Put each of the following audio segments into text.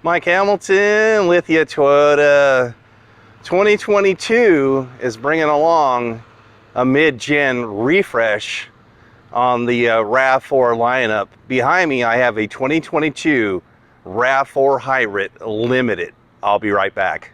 Mike Hamilton with you. Toyota 2022 is bringing along a mid-gen refresh on the RAV4 lineup. Behind me, I have a 2022 RAV4 Hybrid Limited. I'll be right back.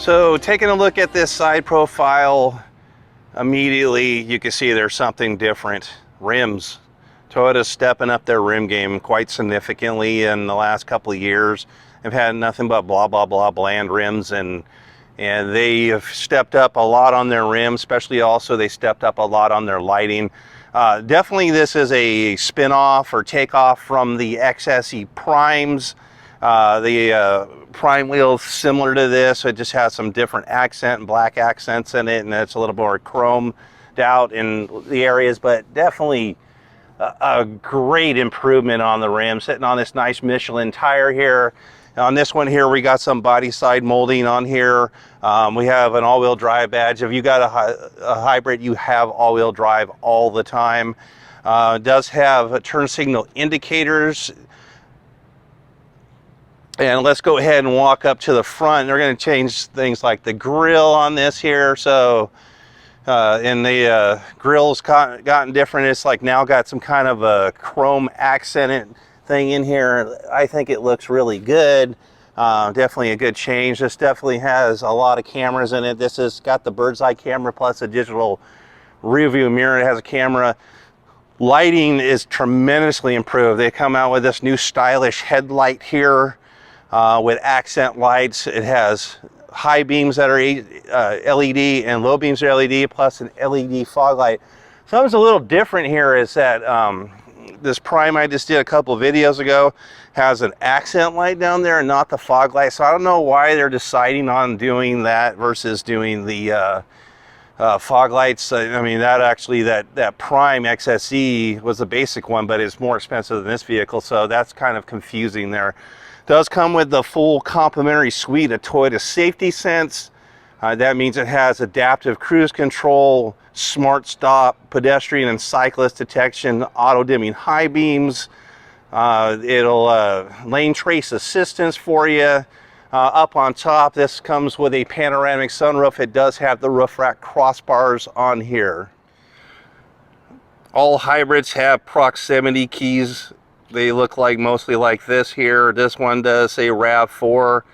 So taking a look at this side profile, immediately you can see there's something different. Rims. Toyota's stepping up their rim game quite significantly in the last couple of years. They've had nothing but blah, blah, blah bland rims, and they have stepped up a lot on their rims, especially also they stepped up a lot on their lighting. Definitely this is a spin-off or takeoff from the XSE Primes. The Prime wheels similar to this, it just has some different accent and black accents in it, and it's a little more chromed out in the areas, but definitely a great improvement on the rim, sitting on this nice Michelin tire here. On this one here, we got some body side molding on here. We have an all-wheel drive badge. If you got a hybrid, you have all-wheel drive all the time. It does have turn signal indicators. And let's go ahead and walk up to the front. They're going to change things like the grill on this here. So, and the grill's gotten different. It's like now got some kind of a chrome accented thing in here. I think it looks really good. Definitely a good change. This definitely has a lot of cameras in it. This has got the bird's eye camera plus a digital rear view mirror. It has a camera. Lighting is tremendously improved. They come out with this new stylish headlight here. With accent lights. It has high beams that are LED and low beams are LED, plus an LED fog light. Something's a little different here is that this Prime I just did a couple of videos ago has an accent light down there and not the fog light. So I don't know why they're deciding on doing that versus doing the fog lights. I mean, that Prime XSE was the basic one, but it's more expensive than this vehicle, so that's kind of confusing there. Does come with the full complimentary suite of Toyota Safety Sense. That means it has adaptive cruise control, smart stop, pedestrian and cyclist detection, auto dimming high beams. It'll lane trace assistance for you. Up on top, this comes with a panoramic sunroof. It does have the roof rack crossbars on here. All hybrids have proximity keys. They look like mostly like this here. This one does say RAV4.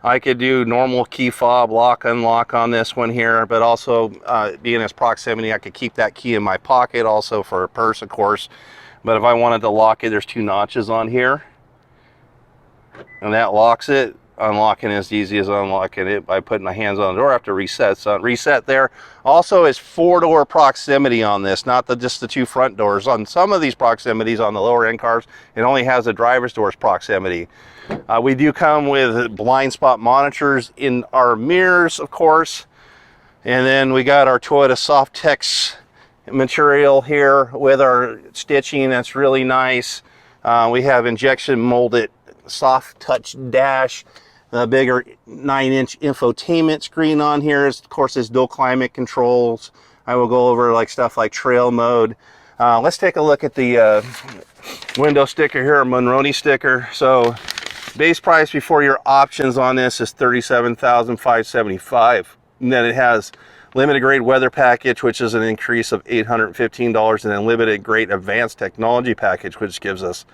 I could do normal key fob, lock, unlock on this one here, but also being as proximity, I could keep that key in my pocket also for a purse, of course. But if I wanted to lock it, there's two notches on here. And that locks it. Unlocking is easy as unlocking it by putting my hands on the door. I have to reset. So reset there. Also is 4-door proximity on this, not just the two front doors. On some of these proximities on the lower end cars, it only has the driver's door's proximity. We do come with blind spot monitors in our mirrors, of course. And then we got our Toyota Softex material here with our stitching. That's really nice. We have injection molded soft touch dash. The bigger 9-inch infotainment screen on here is, of course, is dual climate controls. I will go over like stuff like trail mode. Let's take a look at the window sticker here, a Monroney sticker. So base price before your options on this is $37,575. And then it has limited grade weather package, which is an increase of $815, and then limited grade advanced technology package, which gives us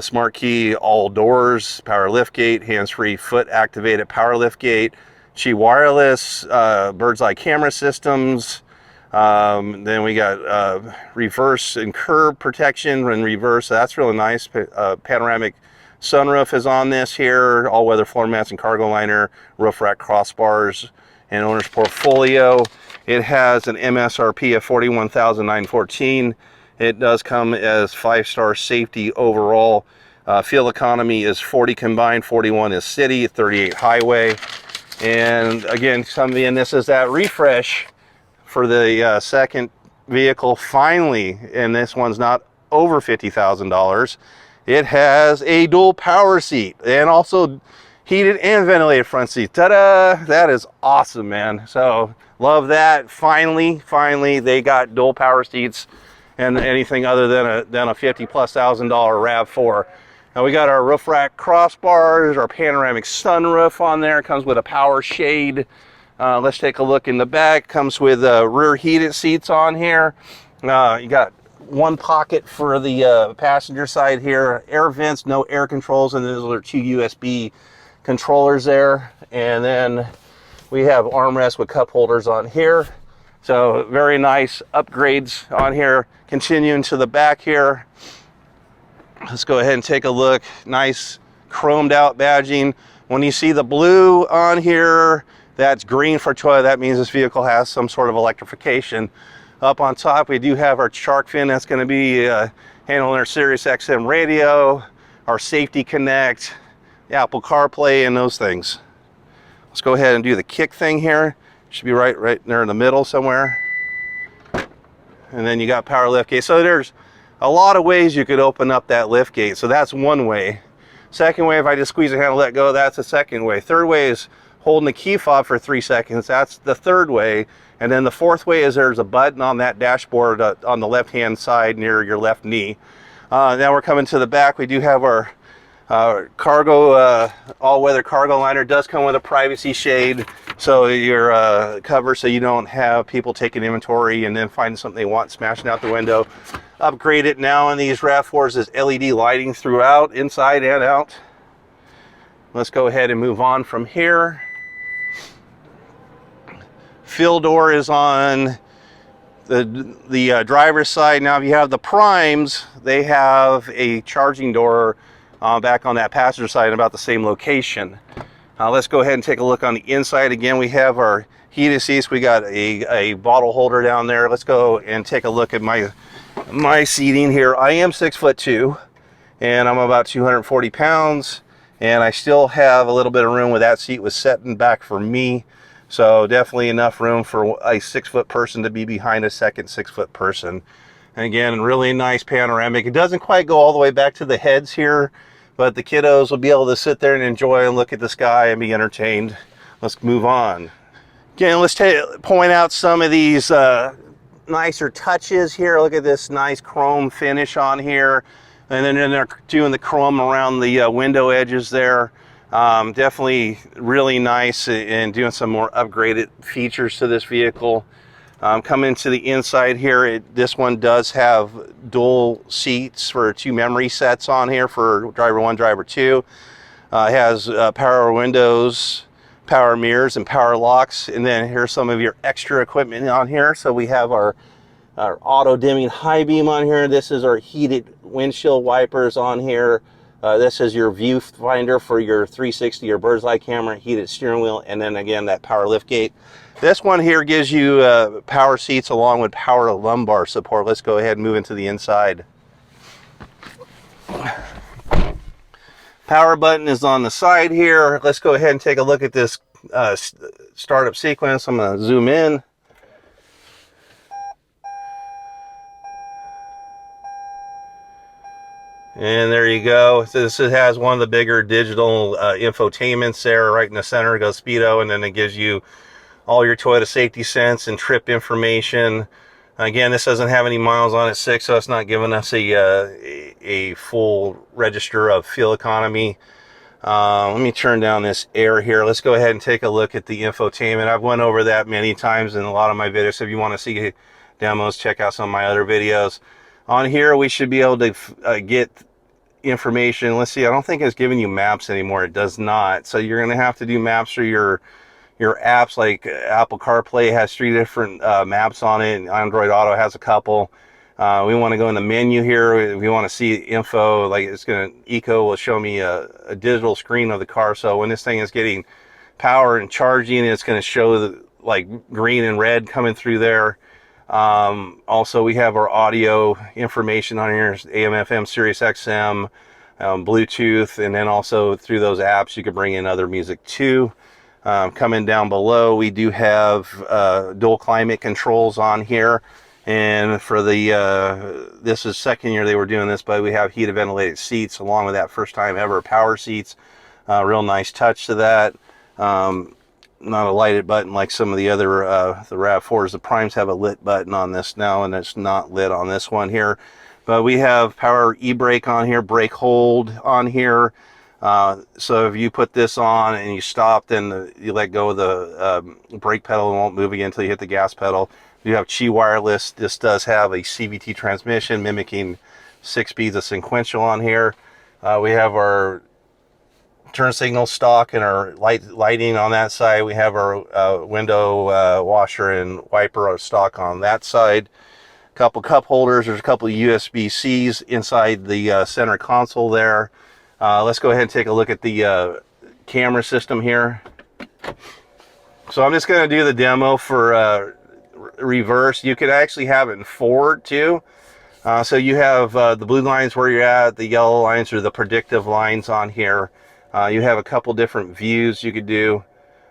smart key, all doors, power lift gate, hands-free foot activated power lift gate, Qi wireless, bird's eye camera systems. Then we got reverse and curb protection and reverse. So that's really nice. Panoramic sunroof is on this here, all-weather floor mats and cargo liner, roof rack crossbars, and owner's portfolio. It has an MSRP of $41,914. It does come as 5-star safety overall. Fuel economy is 40 combined, 41 is city, 38 highway. And again, this is that refresh for the second vehicle finally, and this one's not over $50,000. It has a dual power seat and also heated and ventilated front seat. Ta-da! That is awesome, man. So love that. Finally they got dual power seats and anything other than a $50,000+ RAV4. Now we got our roof rack crossbars, our panoramic sunroof on there. Comes with a power shade. Let's take a look in the back. Comes with rear heated seats on here. You got one pocket for the passenger side here. Air vents, no air controls, and those are 2 USB controllers there. And then we have armrests with cup holders on here. So very nice upgrades on here. Continuing to the back here. Let's go ahead and take a look. Nice chromed out badging. When you see the blue on here, that's green for Toyota. That means this vehicle has some sort of electrification. Up on top, we do have our shark fin. That's going to be handling our Sirius XM radio, our Safety Connect, Apple CarPlay, and those things. Let's go ahead and do the kick thing here. Should be right there in the middle somewhere. And then you got power lift gate. So there's a lot of ways you could open up that lift gate. So that's one way. Second way, if I just squeeze the handle, let go, that's the second way. Third way is holding the key fob for 3 seconds. That's the third way. And then the fourth way is there's a button on that dashboard on the left-hand side near your left knee. Now we're coming to the back. We do have our cargo, all-weather cargo liner. It does come with a privacy shade, so you're covered so you don't have people taking inventory and then finding something they want, smashing out the window. Upgrade it now in these RAV4s is LED lighting throughout, inside and out. Let's go ahead and move on from here. Fill door is on the driver's side. Now if you have the primes, they have a charging door back on that passenger side in about the same location. Let's go ahead and take a look on the inside. Again, we have our heated seats. We got a bottle holder down there. Let's go and take a look at my seating here. I am 6'2", and I'm about 240 pounds, and I still have a little bit of room where that seat was setting back for me. So definitely enough room for a 6-foot person to be behind a second 6-foot person. And again, really nice panoramic. It doesn't quite go all the way back to the heads here, but the kiddos will be able to sit there and enjoy and look at the sky and be entertained. Let's move on. Again, let's point out some of these nicer touches here. Look at this nice chrome finish on here. And then they're doing the chrome around the window edges there. Definitely really nice and doing some more upgraded features to this vehicle. Coming to the inside here, this one does have dual seats for 2 memory sets on here for driver 1, driver 2. It has power windows, power mirrors, and power locks. And then here's some of your extra equipment on here. So we have our auto dimming high beam on here. This is our heated windshield wipers on here. This is your viewfinder for your 360, your bird's eye camera, heated steering wheel, and then again that power lift gate. This one here gives you power seats along with power lumbar support. Let's go ahead and move into the inside. Power button is on the side here. Let's go ahead and take a look at this startup sequence. I'm going to zoom in. And there you go. So this has one of the bigger digital infotainments there right in the center. It goes speedo, and then it gives you all your Toyota safety sense and trip information. Again, this doesn't have any miles on it, 6, so it's not giving us a full register of fuel economy. Let me turn down this air here. Let's go ahead and take a look at the infotainment. I've went over that many times in a lot of my videos. So if you want to see demos, check out some of my other videos. On here, we should be able to get information. Let's see, I don't think it's giving you maps anymore. It does not. So you're going to have to do maps for your apps. Like Apple CarPlay has 3 different maps on it, and Android Auto has a couple. We want to go in the menu here. We want to see info, like it's going to, Eco will show me a digital screen of the car. So when this thing is getting power and charging, it's going to show the, like, green and red coming through there. Also, we have our audio information on here, AM, FM, Sirius XM, Bluetooth, and then also through those apps, you can bring in other music too. Coming down below, we do have dual climate controls on here. And for the, this is second year they were doing this, but we have heated ventilated seats along with that first time ever power seats. Real nice touch to that. Not a lighted button like some of the other, the RAV4s. The Primes have a lit button on this now, and it's not lit on this one here. But we have power e-brake on here, brake hold on here. So if you put this on and you stop, then you let go of the brake pedal and won't move again until you hit the gas pedal. You have Qi wireless. This does have a CVT transmission mimicking 6 speeds of sequential on here. We have our turn signal stock and our lighting on that side. We have our window washer and wiper stock on that side. A couple cup holders. There's a couple of USB-Cs inside the center console there. Let's go ahead and take a look at the camera system here. So I'm just going to do the demo for reverse. You could actually have it in forward too. So you have the blue lines where you're at, the yellow lines are the predictive lines on here. You have a couple different views you could do,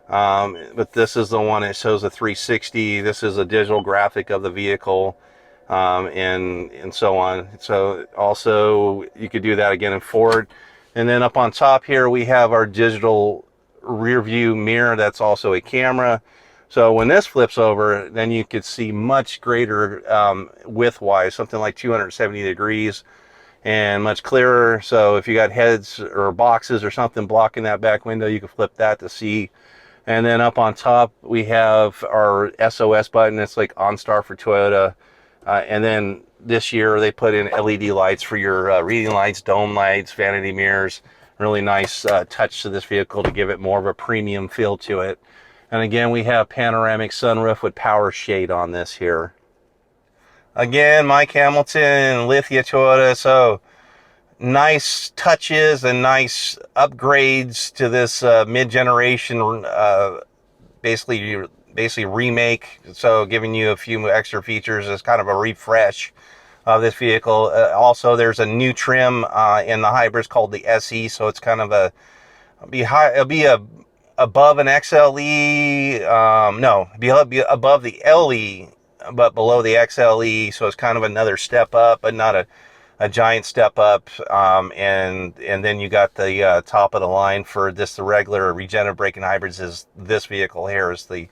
but this is the one that shows a 360. This is a digital graphic of the vehicle, and so on. So also you could do that again in forward. And then up on top here we have our digital rear view mirror. That's also a camera. So when this flips over, then you could see much greater width-wise, something like 270 degrees, and much clearer. So if you got heads or boxes or something blocking that back window, you can flip that to see. And then up on top, we have our SOS button. It's like OnStar for Toyota. And then this year they put in LED lights for your reading lights, dome lights, vanity mirrors. Really nice touch to this vehicle to give it more of a premium feel to it. And again, we have panoramic sunroof with power shade on this here. Again, Mike Hamilton, Lithia Toyota. So nice touches and nice upgrades to this mid-generation, basically remake. So giving you a few extra features as kind of a refresh of this vehicle. Also, there's a new trim in the hybrids called the SE. So it's kind of it'll be above an XLE, no, be above the LE, but below the XLE, so it's kind of another step up, but not a giant step up. And then you got the top of the line for this, the regular regenerative braking hybrids is this vehicle here is the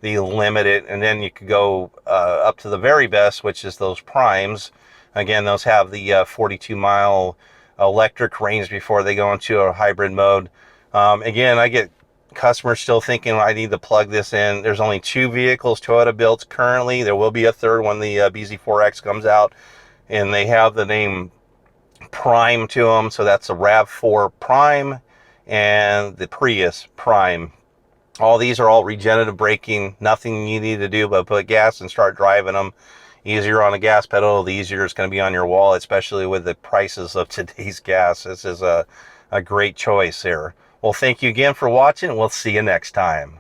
limited, and then you could go up to the very best, which is those Primes. Again, those have the 42-mile electric range before they go into a hybrid mode. Again, I get customers still thinking I need to plug this in. There's only 2 vehicles Toyota built currently. There will be a third when the BZ4X comes out, and they have the name Prime to them. So that's the RAV4 Prime and the Prius Prime. All these are all regenerative braking. Nothing you need to do but put gas and start driving them. Easier on the gas pedal, the easier it's going to be on your wallet, especially with the prices of today's gas. This is a great choice here. Well, thank you again for watching. We'll see you next time.